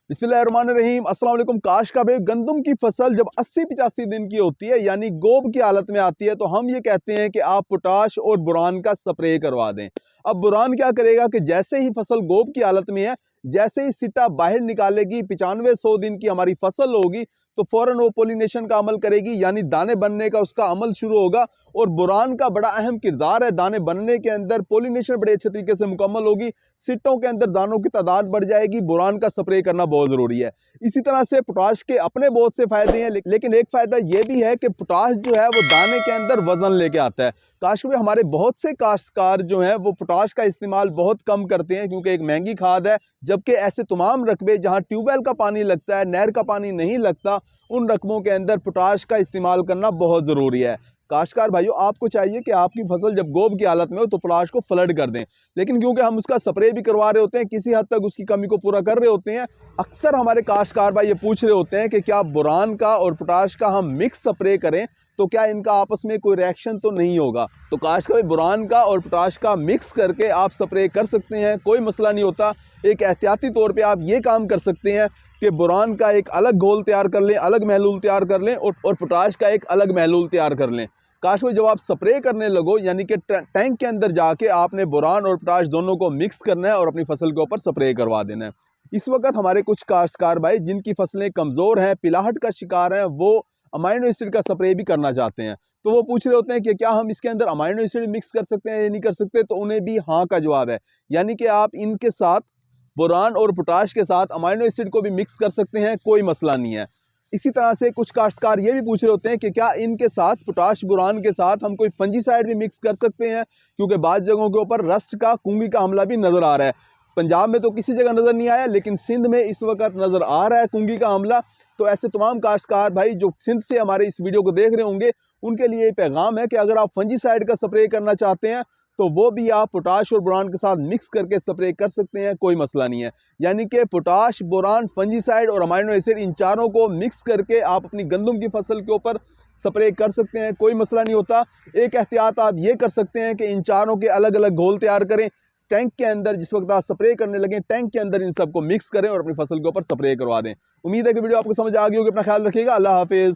बिस्मिल्लाहिर्रहमानिर्रहीम। अस्सलाम वालेकुम। काश का भाई, गंदम की फसल जब 80-85 दिन की होती है यानी गोब की हालत में आती है तो हम ये कहते हैं कि आप पोटाश और बोरान का स्प्रे करवा दें। अब बोरान क्या करेगा कि जैसे ही फसल गोब की हालत में है, जैसे ही सिट्टा बाहर निकालेगी, 95-100 दिन की हमारी फसल होगी तो फौरन वो पोलिनेशन का अमल करेगी, यानी दाने बनने का उसका अमल शुरू होगा। और बोरान का बड़ा अहम किरदार है दाने बनने के अंदर। पोलिनेशन बड़े अच्छे तरीके से मुकम्मल होगी, सिट्टों के अंदर दानों की तादाद बढ़ जाएगी। बोरान का स्प्रे करना बहुत ज़रूरी है। इसी तरह से पोटाश के अपने बहुत से फायदे हैं, लेकिन एक फ़ायदा ये भी है कि पोटाश जो है वो दाने के अंदर वजन लेके आता है। काश में हमारे बहुत से काश्तकार जो हैं वो पोटाश का इस्तेमाल बहुत कम करते हैं क्योंकि एक महंगी खाद है, जबकि ऐसे तमाम रकबे जहां ट्यूबवेल का पानी लगता है, नहर का पानी नहीं लगता, उन रकबों के अंदर पोटाश का इस्तेमाल करना बहुत ज़रूरी है। काश्तकार भाइयों, आपको चाहिए कि आपकी फसल जब गोब की हालत में हो तो पोटाश को फ्लड कर दें, लेकिन क्योंकि हम उसका स्प्रे भी करवा रहे होते हैं, किसी हद तक उसकी कमी को पूरा कर रहे होते हैं, अक्सर हमारे काश्तकार भाई ये पूछ रहे होते हैं कि क्या बोरान का और पोटाश का हम मिक्स स्प्रे करें तो क्या इनका आपस में कोई रिएक्शन तो नहीं होगा। तो काश्तकार भाई, बोरान का और पोटाश का मिक्स करके आप स्प्रे कर सकते हैं, कोई मसला नहीं होता। एक एहतियाती तौर पे आप ये काम कर सकते हैं कि बोरान का एक अलग घोल तैयार कर लें, अलग महलूल तैयार कर लें, और पोटाश का एक अलग महलूल तैयार कर लें। काश में जब आप स्प्रे करने लगो, यानी कि टैंक के अंदर जाके आपने बोरान और पोटाश दोनों को मिक्स करना है और अपनी फसल के ऊपर स्प्रे करवा देना है। इस वक्त हमारे कुछ काश्तकार भाई जिनकी फसलें कमज़ोर हैं, पिलाहट का शिकार हैं, वो अमाइनो एसिड का स्प्रे भी करना चाहते हैं। तो वो पूछ रहे होते हैं कि क्या हम इसके अंदर अमाइनो एसिड मिक्स कर सकते हैं या नहीं कर सकते, तो उन्हें भी हाँ का जवाब है। यानी कि आप इनके साथ बोरान और पोटाश के साथ अमाइनो एसिड को भी मिक्स कर सकते हैं, कोई मसला नहीं है। इसी तरह से कुछ काश्तकार ये भी पूछ रहे होते हैं कि क्या इनके साथ पोटाश बोरान के साथ हम कोई फंजीसाइड भी मिक्स कर सकते हैं, क्योंकि बाज़ जगहों के ऊपर रस्ट का, कुंगी का हमला भी नज़र आ रहा है। पंजाब में तो किसी जगह नज़र नहीं आया, लेकिन सिंध में इस वक्त नज़र आ रहा है कुंगी का हमला। तो ऐसे तमाम काश्तकार भाई जो सिंध से हमारे इस वीडियो को देख रहे होंगे, उनके लिए ये पैगाम है कि अगर आप फंजीसाइड का स्प्रे करना चाहते हैं तो वो भी आप पोटाश और बोरान के साथ मिक्स करके स्प्रे कर सकते हैं, कोई मसला नहीं है। यानी कि पोटाश, बोरान, फंजीसाइड और अमाइनो एसिड, इन चारों को मिक्स करके आप अपनी गंदम की फसल के ऊपर स्प्रे कर सकते हैं, कोई मसला नहीं होता। एक एहतियात आप ये कर सकते हैं कि इन चारों के अलग अलग घोल तैयार करें। टैंक के अंदर जिस वक्त आप स्प्रे करने लगे, टैंक के अंदर इन सबको मिक्स करें और अपनी फसल के ऊपर स्प्रे करवा दें। उम्मीद है कि वीडियो आपको समझ आ गई होगी। अपना ख्याल रखिएगा। अल्लाह हाफिज़।